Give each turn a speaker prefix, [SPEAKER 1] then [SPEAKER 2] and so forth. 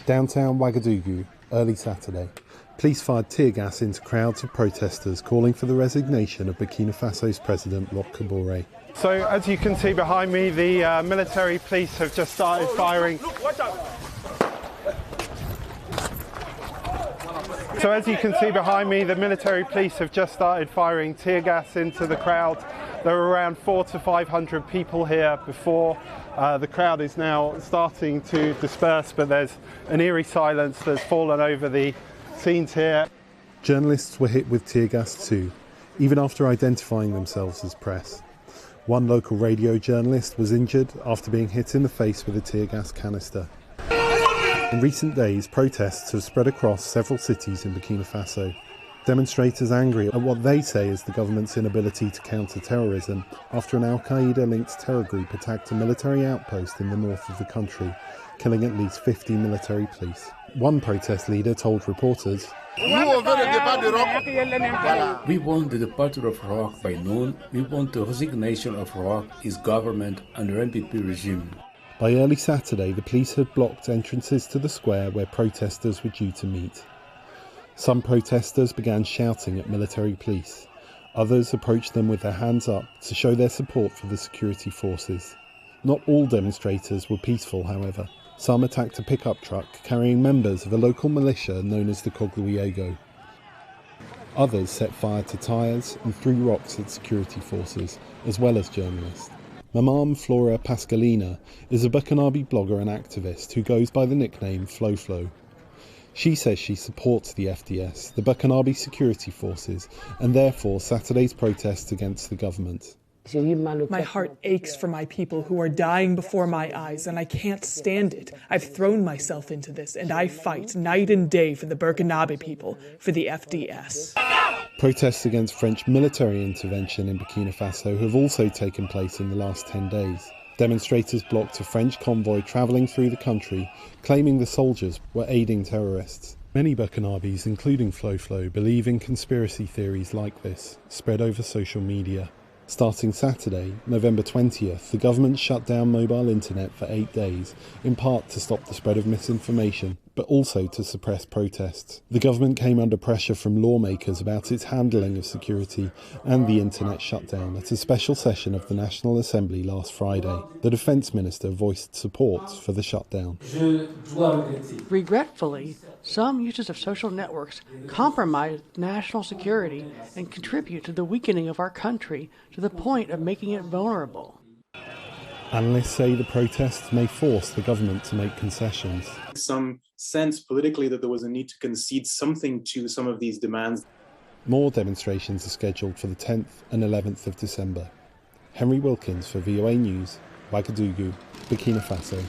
[SPEAKER 1] Downtown Ouagadougou, early Saturday. Police fired tear gas into crowds of protesters calling for the resignation of Burkina Faso's president, Kabore.
[SPEAKER 2] So as you can see behind me, the military police have just started firing. So as you can see behind me, the military police have just started firing tear gas into the crowd. There were around 400 to 500 people here before. The crowd is now starting to disperse, but there's an eerie silence that's fallen over the scenes here.
[SPEAKER 1] Journalists were hit with tear gas too, even after identifying themselves as press. One local radio journalist was injured after being hit in the face with a tear gas canister. In recent days, protests have spread across several cities in Burkina Faso. Demonstrators angry at what they say is the government's inability to counter terrorism after an Al-Qaeda-linked terror group attacked a military outpost in the north of the country, killing at least 50 military police. One protest leader told reporters,
[SPEAKER 3] We want the departure of Rock by noon. We want the resignation of Rock, his government and the MPP regime.
[SPEAKER 1] By early Saturday, the police had blocked entrances to the square where protesters were due to meet. Some protesters began shouting at military police. Others approached them with their hands up to show their support for the security forces. Not all demonstrators were peaceful, however. Some attacked a pickup truck carrying members of a local militia known as the Ouagadougou. Others set fire to tyres and threw rocks at security forces, as well as journalists. Mamam Flora Pascalina is a Burkinabe blogger and activist who goes by the nickname Flo. She says she supports the FDS, the Burkinabe security forces, and therefore Saturday's protests against the government.
[SPEAKER 4] My heart aches for my people who are dying before my eyes, and I can't stand it. I've thrown myself into this, and I fight night and day for the Burkinabe people, for the FDS.
[SPEAKER 1] Protests against French military intervention in Burkina Faso have also taken place in the last 10 days. Demonstrators blocked a French convoy travelling through the country, claiming the soldiers were aiding terrorists. Many Burkinabes, including Flo, believe in conspiracy theories like this, spread over social media. Starting Saturday, November 20th, the government shut down mobile internet for 8 days, in part to stop the spread of misinformation, but also to suppress protests. The government came under pressure from lawmakers about its handling of security and the internet shutdown at a special session of the National Assembly last Friday. The Defence Minister voiced support for the shutdown.
[SPEAKER 5] Regretfully, some users of social networks compromise national security and contribute to the weakening of our country to the point of making it vulnerable.
[SPEAKER 1] Analysts say the protests may force the government to make concessions.
[SPEAKER 6] Some sense politically that there was a need to concede something to some of these demands.
[SPEAKER 1] More demonstrations are scheduled for the 10th and 11th of December. Henry Wilkins for VOA News, Ouagadougou, Burkina Faso.